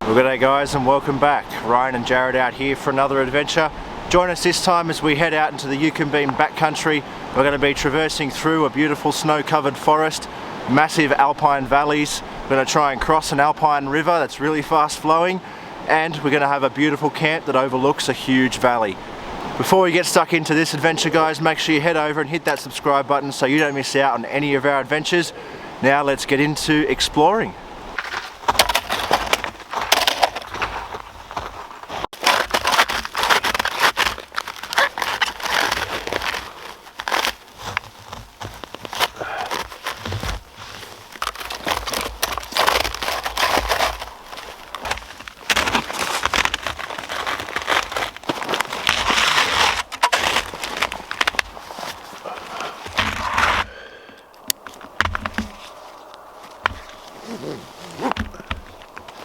Well, good day guys and welcome back. Ryan and Jarrod out here for another adventure. Join us this time as we head out into the Eucumbene backcountry. We're going to be traversing through a beautiful snow-covered forest, massive alpine valleys. We're going to try and cross an alpine river that's really fast flowing, and we're going to have a beautiful camp that overlooks a huge valley. Before we get stuck into this adventure guys, make sure you head over and hit that subscribe button so you don't miss out on any of our adventures. Now let's get into exploring.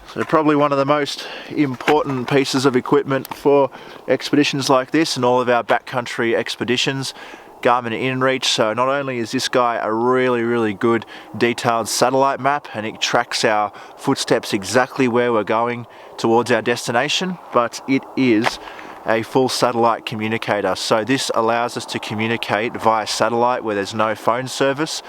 So probably one of the most important pieces of equipment for expeditions like this and all of our backcountry expeditions, Garmin InReach. So not only is this guy a really good detailed satellite map and it tracks our footsteps exactly where we're going towards our destination, but it is a full satellite communicator. So this allows us to communicate via satellite where there's no phone service,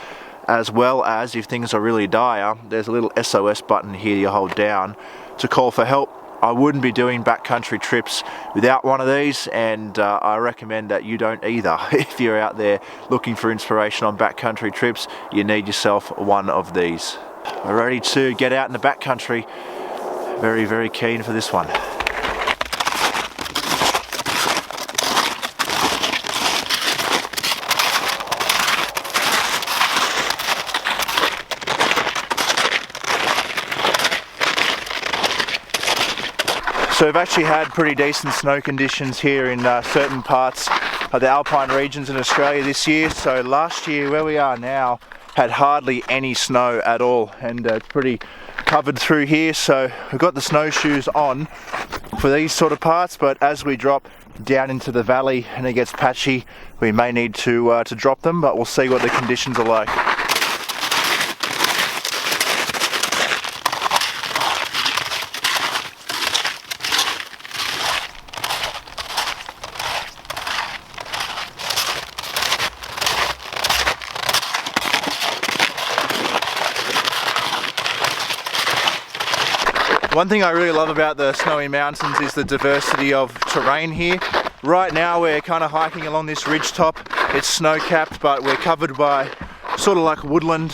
as well as if things are really dire, there's a little SOS button here you hold down to call for help. I wouldn't be doing backcountry trips without one of these, and I recommend that you don't either. If you're out there looking for inspiration on backcountry trips, you need yourself one of these. We're ready to get out in the backcountry. Very keen for this one. So we've actually had pretty decent snow conditions here in certain parts of the alpine regions in Australia this year. So last year, where we are now, had hardly any snow at all, and it's pretty covered through here. So we've got the snowshoes on for these sort of parts, but as we drop down into the valley and it gets patchy, we may need to drop them, but we'll see what the conditions are like. One thing I really love about the snowy mountains is the diversity of terrain here. Right now we're kind of hiking along this ridge top. It's snow-capped, but we're covered by sort of like woodland,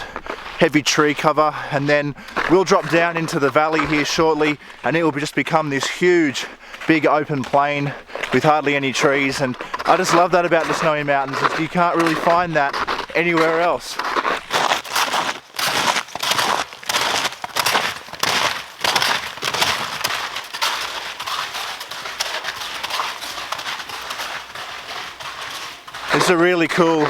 heavy tree cover, and then we'll drop down into the valley here shortly and it will just become this huge, big open plain with hardly any trees. And I just love that about the snowy mountains, is you can't really find that anywhere else. It's a really cool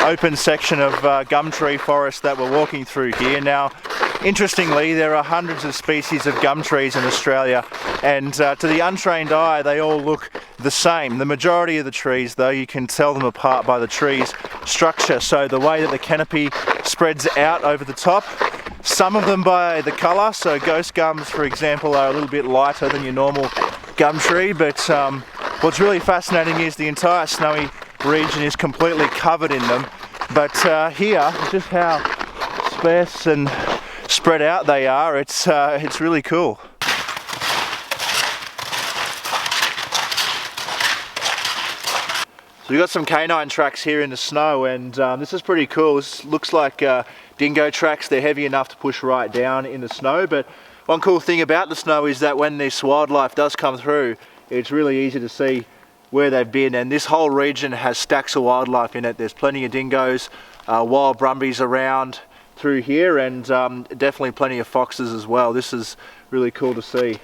open section of gum tree forest that we're walking through here. Now, interestingly, there are hundreds of species of gum trees in Australia, and to the untrained eye, they all look the same. The majority of the trees, though, you can tell them apart by the tree's structure. So the way that the canopy spreads out over the top, some of them by the colour. So ghost gums, for example, are a little bit lighter than your normal gum tree, but what's really fascinating is the entire snowy region is completely covered in them, but here, just how sparse and spread out they are, it's really cool. So we've got some canine tracks here in the snow, and this is pretty cool. This looks like dingo tracks. They're heavy enough to push right down in the snow, but one cool thing about the snow is that when this wildlife does come through, it's really easy to see where they've been, and this whole region has stacks of wildlife in it. There's plenty of dingoes, wild brumbies around through here, and definitely plenty of foxes as well. This is really cool to see.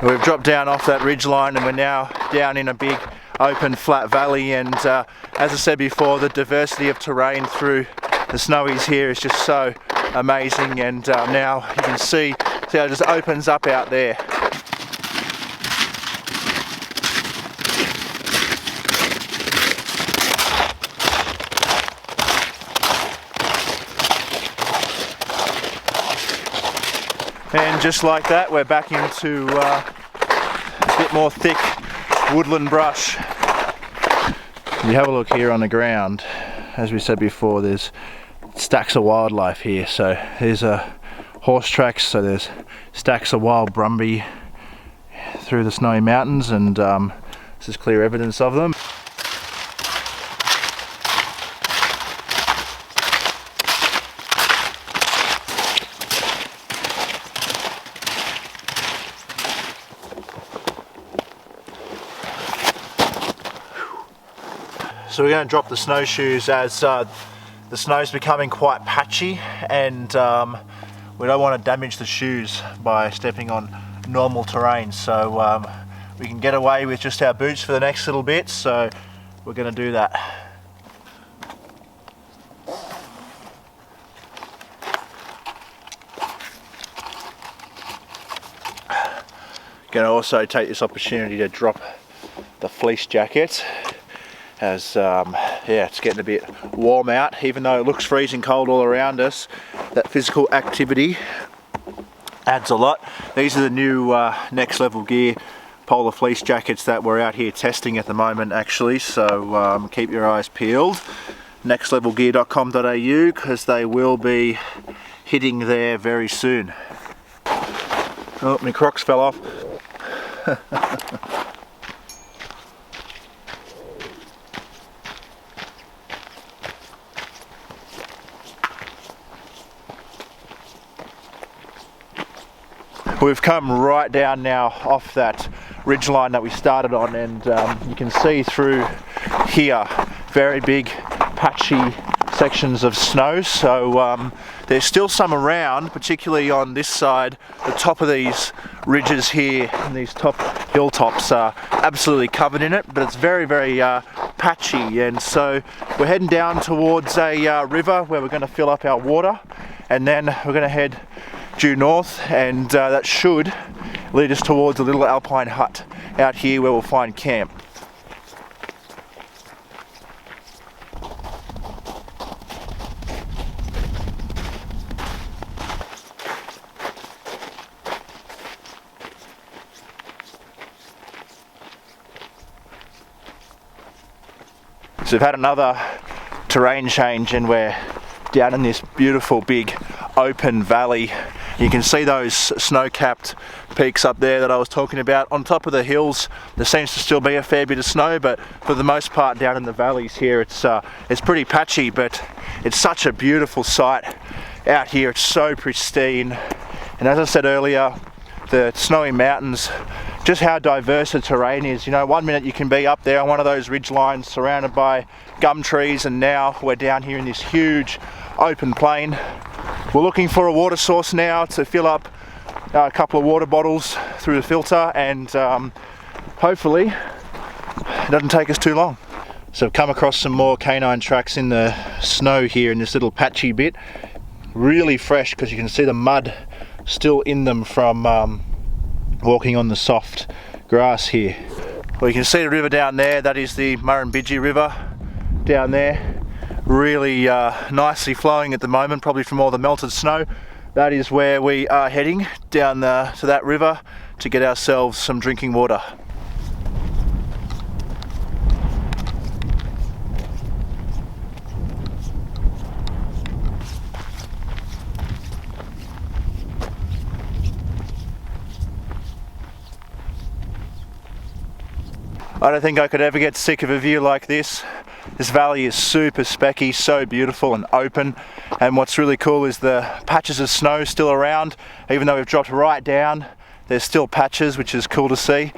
We've dropped down off that ridgeline and we're now down in a big open flat valley, and as I said before, the diversity of terrain through the snowies here is just so amazing, and now you can see how it just opens up out there. just like that, we're back into a bit more thick woodland brush. If you have a look here on the ground, as we said before, there's stacks of wildlife here. So there's horse tracks, so there's stacks of wild brumby through the snowy mountains, and this is clear evidence of them. So we're going to drop the snowshoes as the snow's becoming quite patchy, and we don't want to damage the shoes by stepping on normal terrain. So we can get away with just our boots for the next little bit, so we're going to do that. Going to also take this opportunity to drop the fleece jacket, as yeah, it's getting a bit warm out. Even though it looks freezing cold all around us, that physical activity adds a lot. These are the new Next Level Gear polar fleece jackets that we're out here testing at the moment, actually, so keep your eyes peeled. nextlevelgear.com.au, because they will be hitting there very soon. Oh, my Crocs fell off. We've come right down now off that ridgeline that we started on, and you can see through here very big patchy sections of snow. So there's still some around, particularly on this side. The top of these ridges here and these top hilltops are absolutely covered in it, but it's very, very patchy. And so we're heading down towards a river where we're going to fill up our water, and then we're going to head due north, and that should lead us towards a little alpine hut out here where we'll find camp. So we've had another terrain change, and we're down in this beautiful big open valley. You can see those snow-capped peaks up there that I was talking about. On top of the hills there seems to still be a fair bit of snow, but for the most part down in the valleys here it's pretty patchy, but it's such a beautiful sight out here. It's so pristine, and as I said earlier, the snowy mountains, just how diverse the terrain is. You know, one minute you can be up there on one of those ridge lines surrounded by gum trees, and now we're down here in this huge open plain. We're looking for a water source now to fill up a couple of water bottles through the filter, and hopefully it doesn't take us too long. So I've come across some more canine tracks in the snow here in this little patchy bit. Really fresh, because you can see the mud still in them from walking on the soft grass here. Well, you can see the river down there. That is the Murrumbidgee River down there. Really nicely flowing at the moment, probably from all the melted snow. That is where we are heading, down to that river to get ourselves some drinking water. I don't think I could ever get sick of a view like this. This valley is super specky, so beautiful and open, and what's really cool is the patches of snow still around. Even though we've dropped right down, there's still patches, which is cool to see.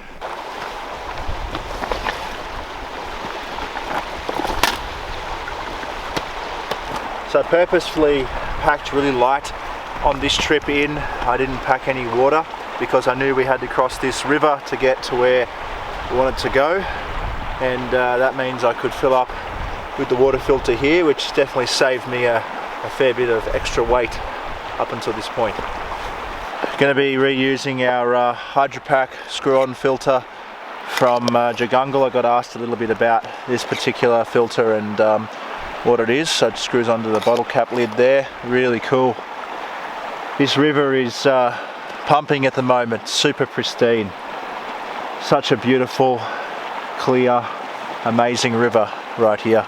So I purposefully packed really light on this trip in. I didn't pack any water because I knew we had to cross this river to get to where we wanted to go, and that means I could fill up with the water filter here, which definitely saved me a fair bit of extra weight up until this point. Going to be reusing our Hydropack screw-on filter from Jagungal. I got asked a little bit about this particular filter and what it is, so it screws onto the bottle cap lid there. Really cool. This river is pumping at the moment, super pristine. Such a beautiful, clear, amazing river right here.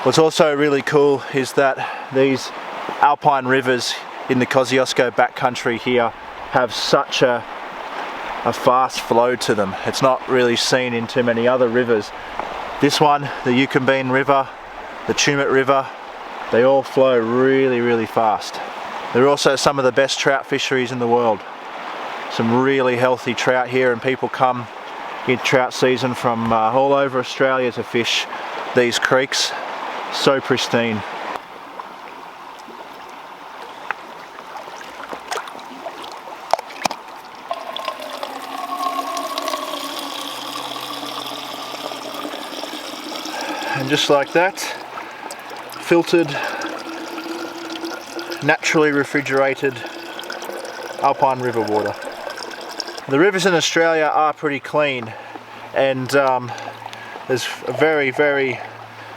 What's also really cool is that these alpine rivers in the Kosciuszko backcountry here have such a fast flow to them. It's not really seen in too many other rivers. This one, the Eucumbene River, the Tumut River, they all flow really, really fast. They're also some of the best trout fisheries in the world. Some really healthy trout here, and people come in trout season from all over Australia to fish these creeks. So pristine. And just like that, filtered, naturally refrigerated alpine river water. The rivers in Australia are pretty clean, and there's a very, very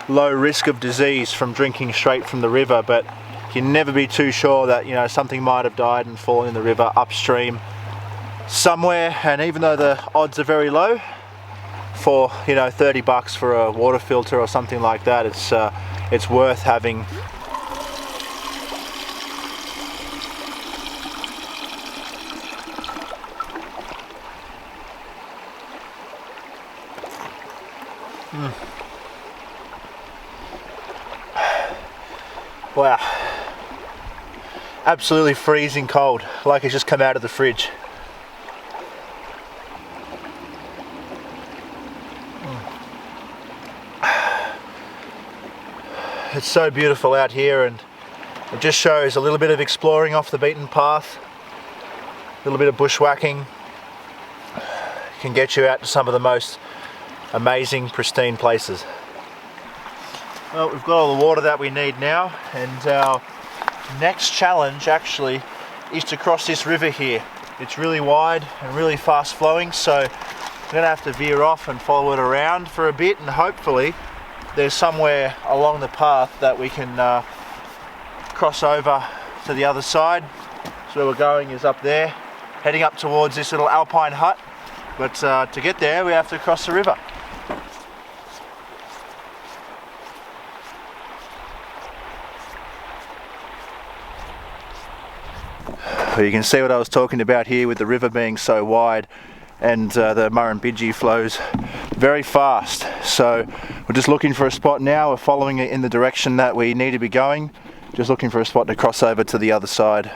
low risk of disease from drinking straight from the river, but you can never be too sure that, you know, something might have died and fallen in the river upstream somewhere. And even though the odds are very low, for, you know, $30 for a water filter or something like that, it's worth having. Wow, absolutely freezing cold, like it's just come out of the fridge. It's so beautiful out here, and it just shows a little bit of exploring off the beaten path, a little bit of bushwhacking can get you out to some of the most amazing, pristine places. Well, we've got all the water that we need now, and our next challenge actually is to cross this river here. It's really wide and really fast flowing, so I'm going to have to veer off and follow it around for a bit, and hopefully there's somewhere along the path that we can cross over to the other side. So where we're going is up there, heading up towards this little alpine hut, but to get there we have to cross the river. Well, you can see what I was talking about here with the river being so wide, and the Murrumbidgee flows very fast. So we're just looking for a spot now. We're following it in the direction that we need to be going. Just looking for a spot to cross over to the other side.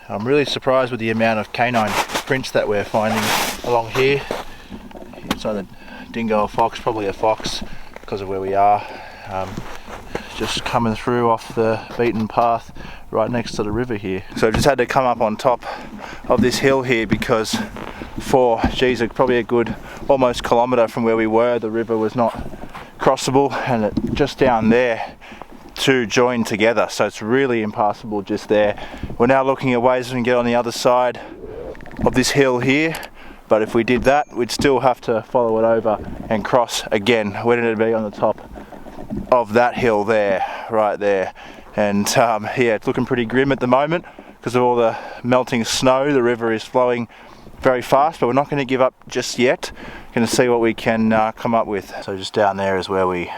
I'm really surprised with the amount of canine prints that we're finding along here. It's either dingo or fox, probably a fox because of where we are. Just coming through off the beaten path right next to the river here. So I've just had to come up on top of this hill here because probably a good almost kilometre from where we were, the river was not crossable, and it just down there to join together, so it's really impassable just there. We're now looking at ways we can get on the other side of this hill here, but if we did that we'd still have to follow it over and cross again. We're going to be on the top of that hill there, right there, and yeah, it's looking pretty grim at the moment because of all the melting snow. The river is flowing very fast, but we're not going to give up just yet. Going to see what we can come up with. So just down there is where we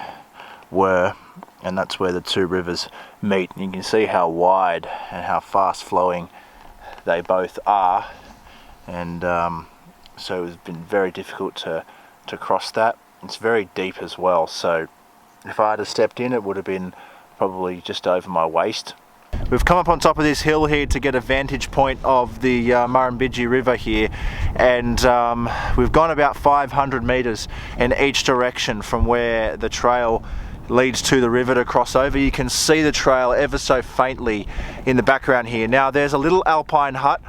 were, and that's where the two rivers meet. And you can see how wide and how fast flowing they both are, and so it's been very difficult to cross that. It's very deep as well, so if I had stepped in it would have been probably just over my waist. We've come up on top of this hill here to get a vantage point of the Murrumbidgee River here, and we've gone about 500 metres in each direction from where the trail leads to the river to cross over. You can see the trail ever so faintly in the background here. Now there's a little alpine hut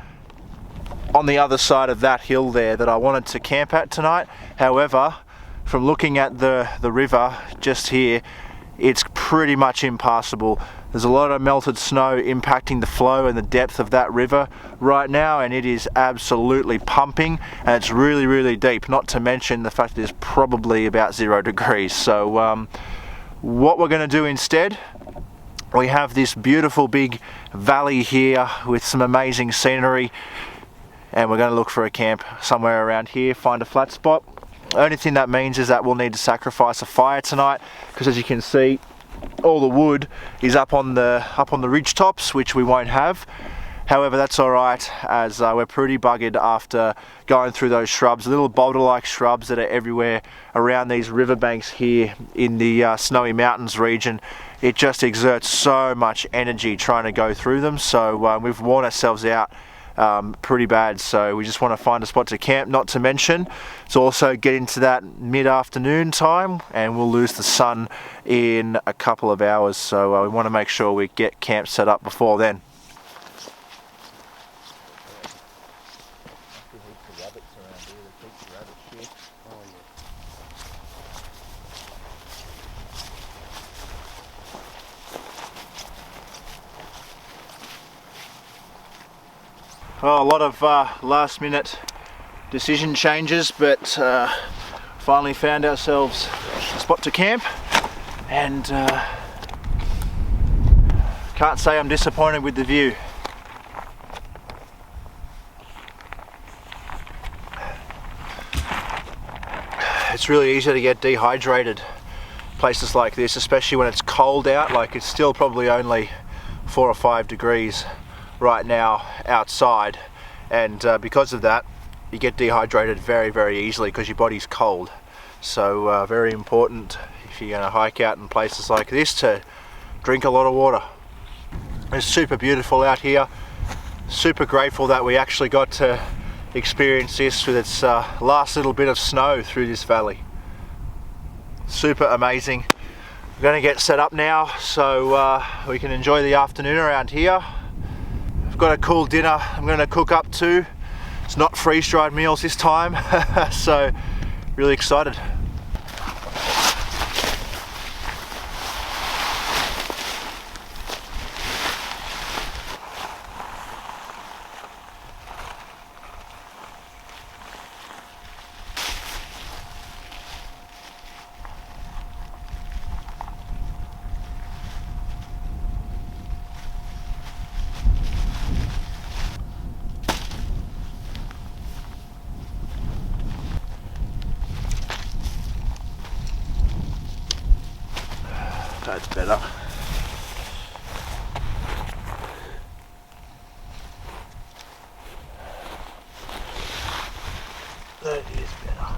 on the other side of that hill there that I wanted to camp at tonight. However, from looking at the river just here, it's pretty much impassable. There's a lot of melted snow impacting the flow and the depth of that river right now, and it is absolutely pumping, and it's really, really deep, not to mention the fact that it's probably about 0 degrees. So what we're going to do instead, we have this beautiful big valley here with some amazing scenery, and we're going to look for a camp somewhere around here, find a flat spot. The only thing that means is that we'll need to sacrifice a fire tonight, because as you can see, all the wood is up on the ridge tops, which we won't have. However, that's all right, as we're pretty buggered after going through those shrubs, little boulder-like shrubs that are everywhere around these riverbanks here in the Snowy Mountains region. It just exerts so much energy trying to go through them, so we've worn ourselves out pretty bad, so we just want to find a spot to camp. Not to mention, it's also getting to that mid-afternoon time, and we'll lose the sun in a couple of hours, so we want to make sure we get camp set up before then. Well, a lot of last minute decision changes, but finally found ourselves a spot to camp, and can't say I'm disappointed with the view. It's really easy to get dehydrated places like this, especially when it's cold out. Like, it's still probably only 4 or 5 degrees right now outside, and because of that you get dehydrated very, very easily because your body's cold. So very important if you're going to hike out in places like this to drink a lot of water. It's super beautiful out here, super grateful that we actually got to experience this with its last little bit of snow through this valley. Super amazing. We're going to get set up now so we can enjoy the afternoon around here. Got a cool dinner I'm going to cook up too. It's not freeze-dried meals this time, so really excited. That's better. That is better.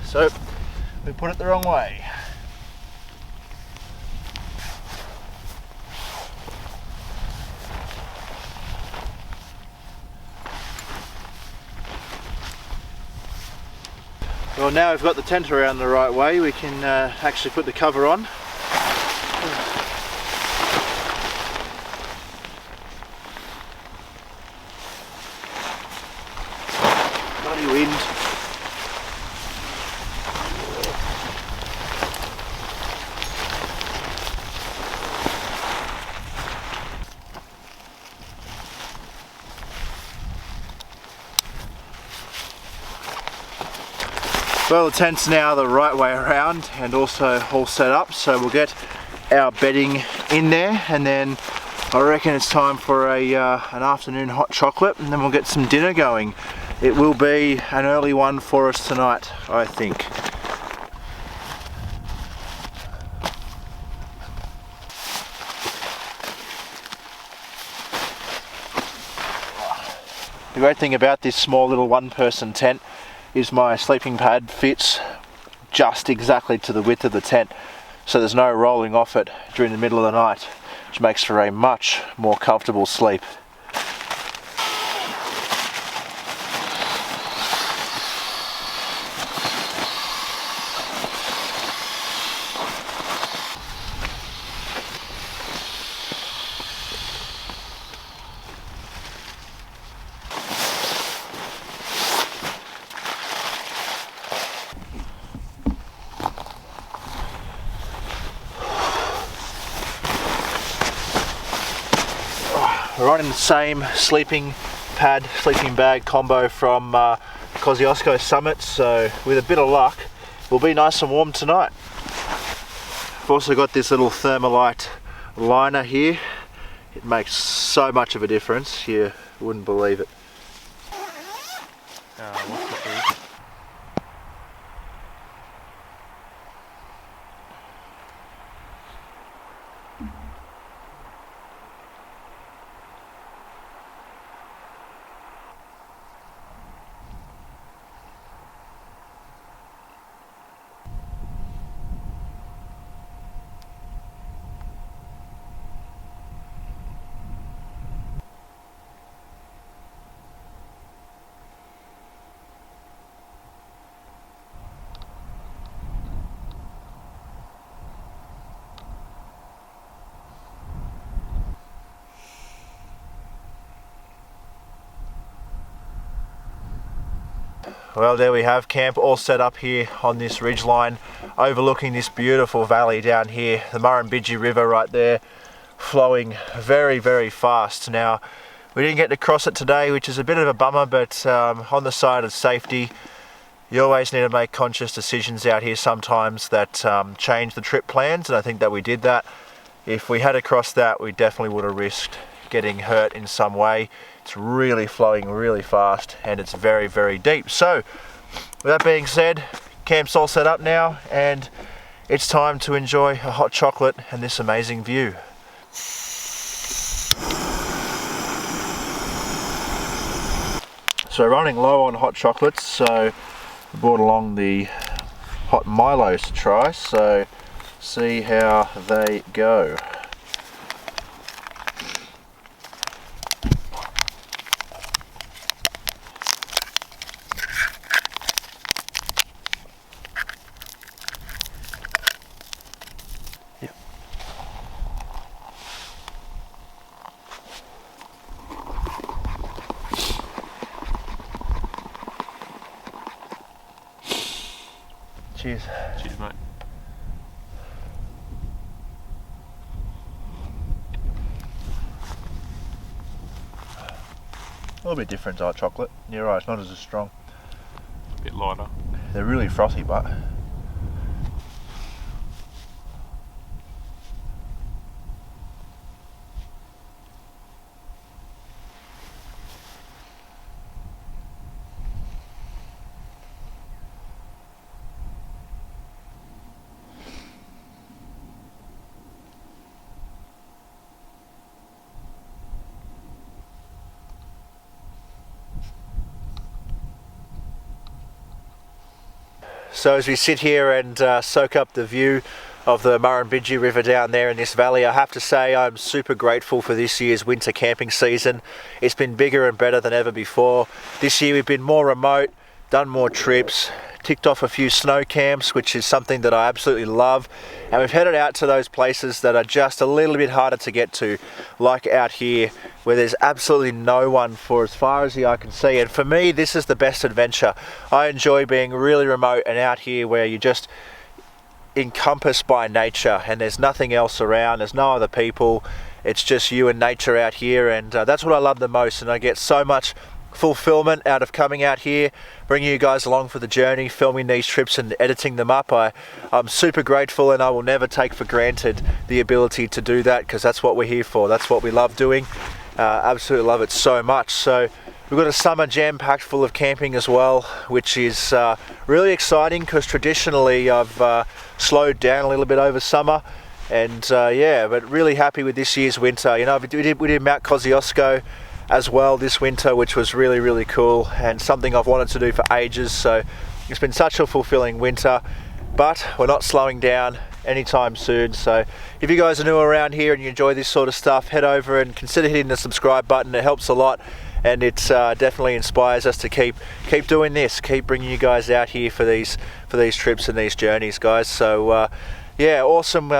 So we put it the wrong way. Well, now we've got the tent around the right way, we can actually put the cover on. Bloody wind. Well, the tent's now the right way around and also all set up, so we'll get our bedding in there, and then I reckon it's time for an afternoon hot chocolate, and then we'll get some dinner going. It will be an early one for us tonight, I think. The great thing about this small little one-person tent is my sleeping pad fits just exactly to the width of the tent, so there's no rolling off it during the middle of the night, which makes for a much more comfortable sleep. running the same sleeping pad, sleeping bag combo from Kosciuszko Summit, so with a bit of luck we'll be nice and warm tonight. I've also got this little Thermalite liner here. It makes so much of a difference, you wouldn't believe it. What's the food? Well, there we have camp all set up here on this ridgeline, overlooking this beautiful valley down here, the Murrumbidgee River right there, flowing very, very fast. Now, we didn't get to cross it today, which is a bit of a bummer, but on the side of safety, you always need to make conscious decisions out here sometimes that change the trip plans, and I think that we did that. If we had to cross that, we definitely would have risked getting hurt in some way. It's really flowing really fast and it's very, very deep. So with that being said, camp's all set up now and it's time to enjoy a hot chocolate and this amazing view. So running low on hot chocolates, so I brought along the hot Milos to try, so see how they go. Cheers. Cheers, mate. A little bit different to hot chocolate. You're right, it's not as strong. A bit lighter. They're really frothy, but so as we sit here and soak up the view of the Murrumbidgee River down there in this valley, I have to say I'm super grateful for this year's winter camping season. It's been bigger and better than ever before. This year we've been more remote, done more trips, ticked off a few snow camps, which is something that I absolutely love, and we've headed out to those places that are just a little bit harder to get to, like out here where there's absolutely no one for as far as the eye can see. And for me, this is the best adventure. I enjoy being really remote and out here where you just encompassed by nature and there's nothing else around, there's no other people, it's just you and nature out here, and that's what I love the most. And I get so much fulfillment out of coming out here, bringing you guys along for the journey, filming these trips and editing them up. I'm super grateful, and I will never take for granted the ability to do that, because that's what we're here for, that's what we love doing. Absolutely love it so much. So we've got a summer jam-packed full of camping as well, which is really exciting, because traditionally I've slowed down a little bit over summer, and yeah, but really happy with this year's winter. You know, we did Mount Kosciuszko as well this winter, which was really, really cool and something I've wanted to do for ages. So it's been such a fulfilling winter, but we're not slowing down anytime soon. So if you guys are new around here and you enjoy this sort of stuff, head over and consider hitting the subscribe button. It helps a lot, and it definitely inspires us to keep doing this, keep bringing you guys out here for these trips and these journeys, guys. So yeah, awesome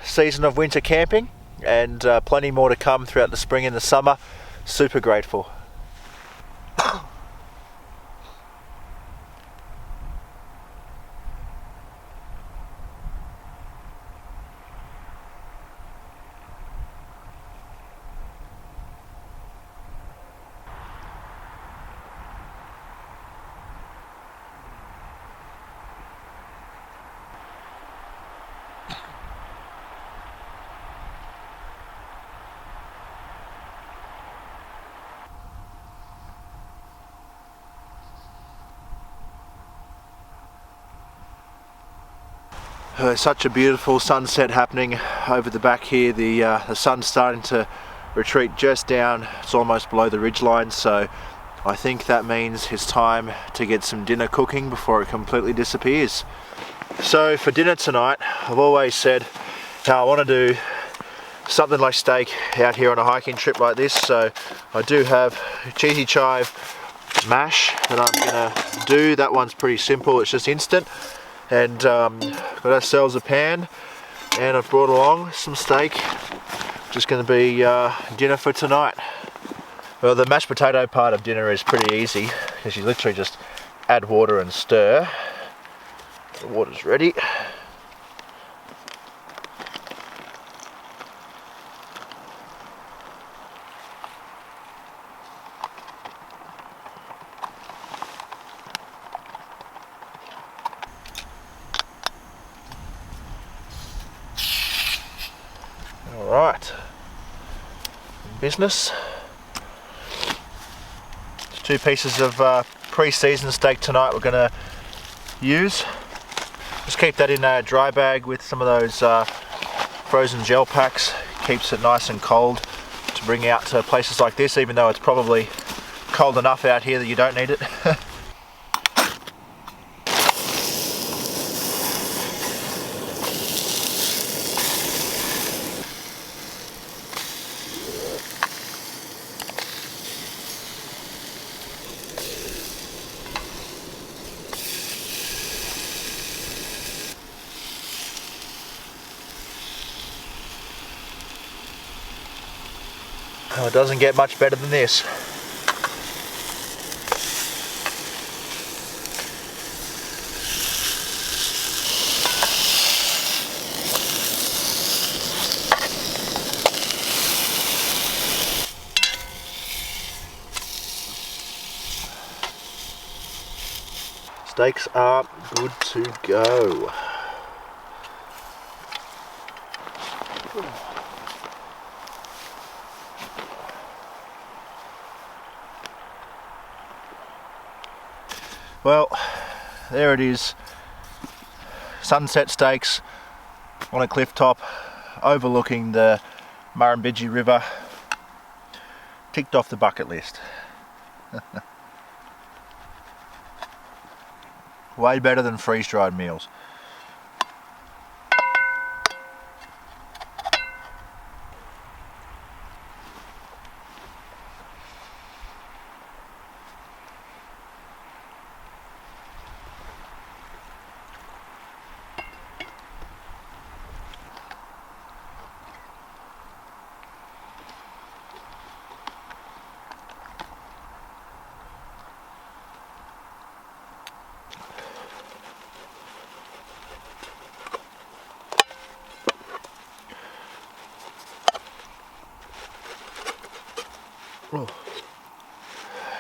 season of winter camping, and plenty more to come throughout the spring and the summer. Super grateful. Such a beautiful sunset happening over the back here. The sun's starting to retreat just down. It's almost below the ridgeline, so I think that means it's time to get some dinner cooking before it completely disappears. So for dinner tonight, I've always said how I want to do something like steak out here on a hiking trip like this. So I do have cheesy chive mash that I'm gonna do. That one's pretty simple, it's just instant. And got ourselves a pan, and I've brought along some steak. Just going to be dinner for tonight. Well, the mashed potato part of dinner is pretty easy, because you literally just add water and stir. The water's ready. Alright, business. There's 2 pieces of pre-seasoned steak tonight we're going to use. Just keep that in a dry bag with some of those frozen gel packs. Keeps it nice and cold to bring out to places like this, even though it's probably cold enough out here that you don't need it. Oh, it doesn't get much better than this. Steaks are good to go. Well, there it is. Sunset steaks on a cliff top overlooking the Murrumbidgee River. Ticked off the bucket list. Way better than freeze-dried meals.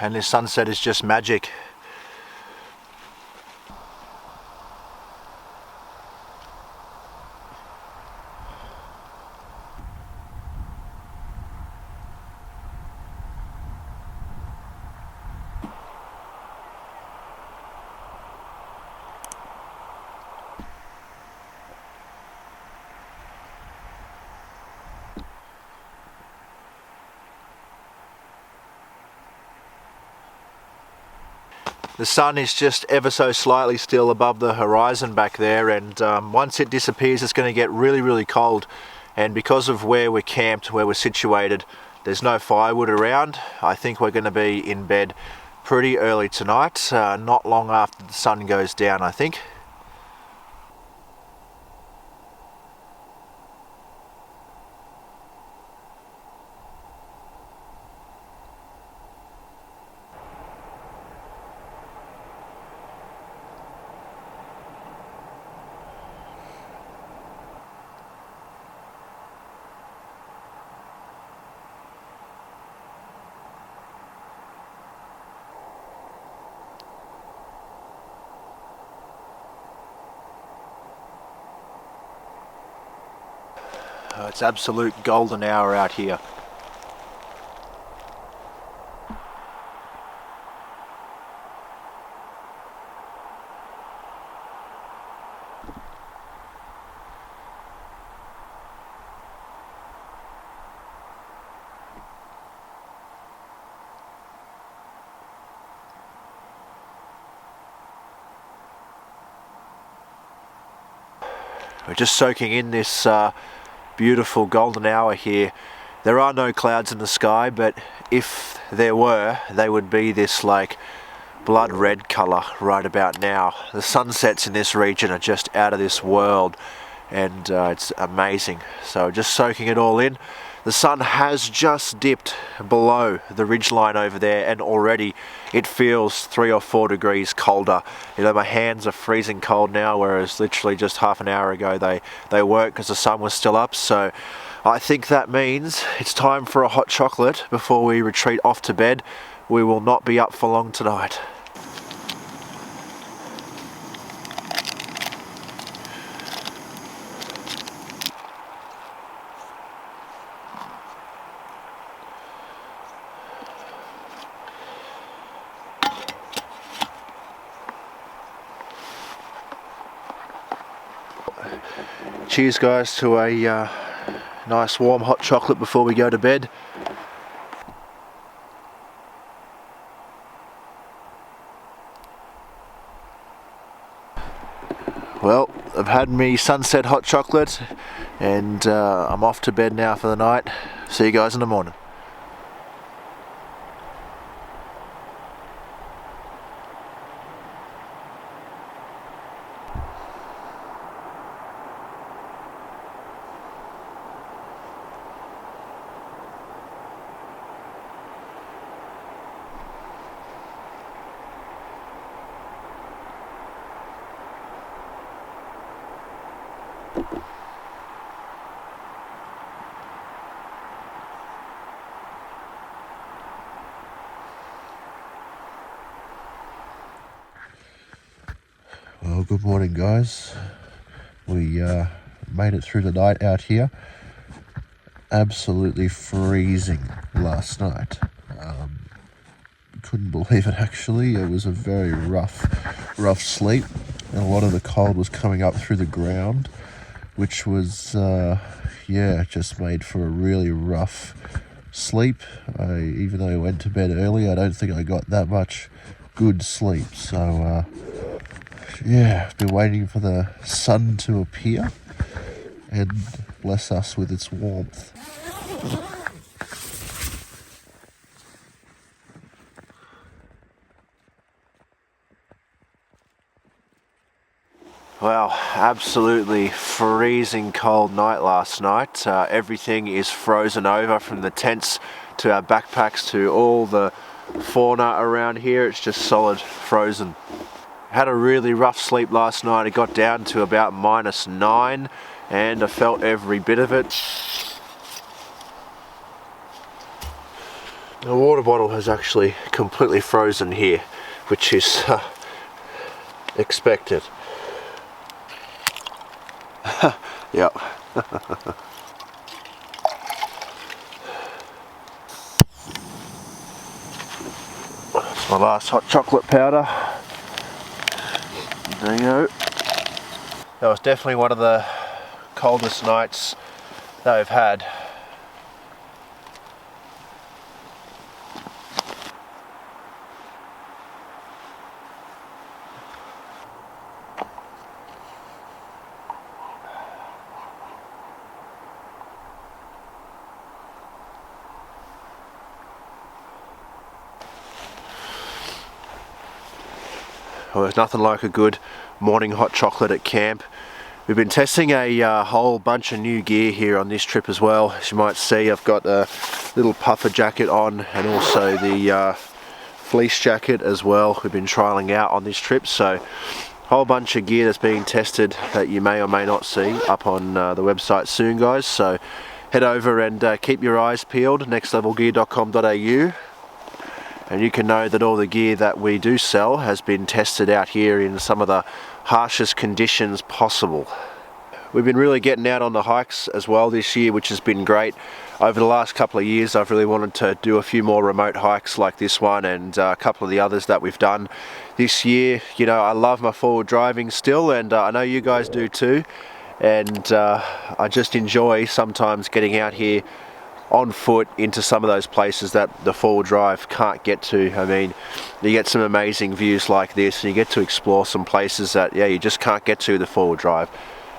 And this sunset is just magic. The sun is just ever so slightly still above the horizon back there, and once it disappears it's going to get really cold, and because of where we're camped, where we're situated, there's no firewood around. I think we're going to be in bed pretty early tonight, not long after the sun goes down, I think. It's absolute golden hour out here. We're just soaking in this beautiful golden hour here. There are no clouds in the sky, but if there were, they would be this like blood red colour right about now. The sunsets in this region are just out of this world, and it's amazing. So just soaking it all in. The sun has just dipped below the ridgeline over there, and already it feels 3 or 4 degrees colder. You know, my hands are freezing cold now, whereas literally just half an hour ago they weren't, because the sun was still up. So I think that means it's time for a hot chocolate before we retreat off to bed. We will not be up for long tonight. Cheers guys to a nice warm hot chocolate before we go to bed. Well, I've had me sunset hot chocolate, and I'm off to bed now for the night. See you guys in the morning. Well, good morning guys. We made it through the night out here. Absolutely freezing last night. Couldn't believe it actually. It was a very rough sleep, and a lot of the cold was coming up through the ground, which was just made for a really rough sleep. Even though I went to bed early, I don't think I got that much good sleep. So I've been waiting for the sun to appear and bless us with its warmth. Well, absolutely freezing cold night last night. Everything is frozen over, from the tents to our backpacks to all the fauna around here. It's just solid frozen. Had a really rough sleep last night. It got down to about -9, and I felt every bit of it. The water bottle has actually completely frozen here, which is expected. Yep. That's my last hot chocolate powder. There you go. That was definitely one of the coldest nights that I've had. Well, there's nothing like a good morning hot chocolate at camp. We've been testing a whole bunch of new gear here on this trip as well. As you might see, I've got a little puffer jacket on, and also the fleece jacket as well. We've been trialing out on this trip, so a whole bunch of gear that's being tested that you may or may not see up on the website soon, guys. So head over and keep your eyes peeled, nextlevelgear.com.au. and you can know that all the gear that we do sell has been tested out here in some of the harshest conditions possible. We've been really getting out on the hikes as well this year, which has been great. Over the last couple of years, I've really wanted to do a few more remote hikes like this one, and a couple of the others that we've done this year. You know, I love my forward driving still, and I know you guys do too. And I just enjoy sometimes getting out here on foot into some of those places that the four-wheel drive can't get to. I mean, you get some amazing views like this, and you get to explore some places that, yeah, you just can't get to the four-wheel drive.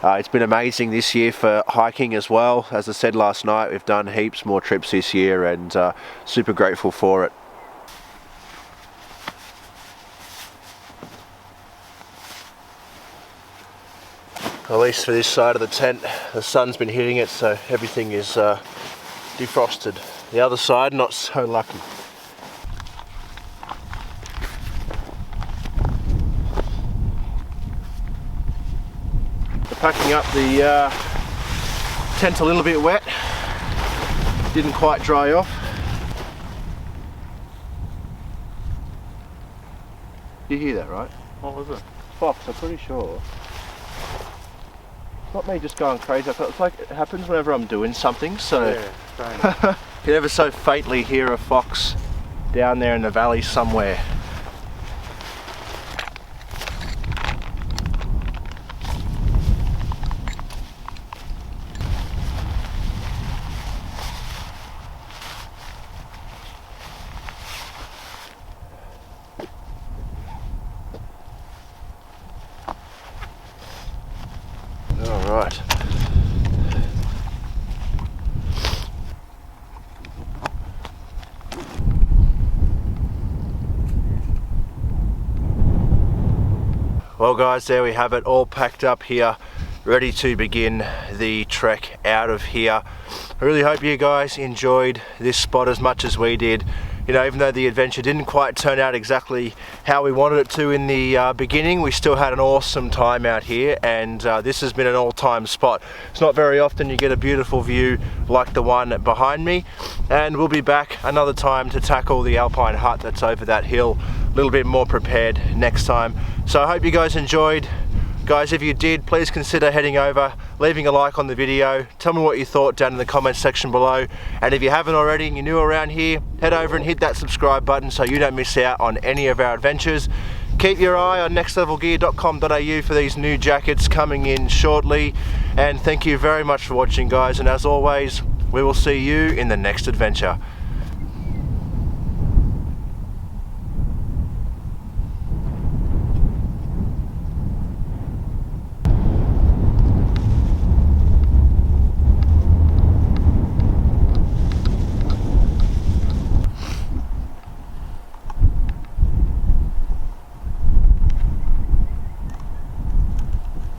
It's been amazing this year for hiking as well. As I said last night, we've done heaps more trips this year, and super grateful for it. At least for this side of the tent, the sun's been hitting it, so everything is defrosted. The other side, not so lucky. Packing up the tent a little bit wet, didn't quite dry off. You hear that, right? What was it? Fox, I'm pretty sure. It's not me just going crazy. It's like it happens whenever I'm doing something, so Yeah, you can ever so faintly hear a fox down there in the valley somewhere. Right. Well guys, there we have it, all packed up here, ready to begin the trek out of here. I really hope you guys enjoyed this spot as much as we did. You know, even though the adventure didn't quite turn out exactly how we wanted it to in the beginning, we still had an awesome time out here, and this has been an all-time spot. It's not very often you get a beautiful view like the one behind me, and we'll be back another time to tackle the alpine hut that's over that hill, a little bit more prepared next time. So I hope you guys enjoyed. Guys, if you did, please consider heading over, leaving a like on the video, tell me what you thought down in the comments section below, and if you haven't already and you're new around here, head over and hit that subscribe button so you don't miss out on any of our adventures. Keep your eye on nextlevelgear.com.au for these new jackets coming in shortly, and thank you very much for watching guys, and as always, we will see you in the next adventure.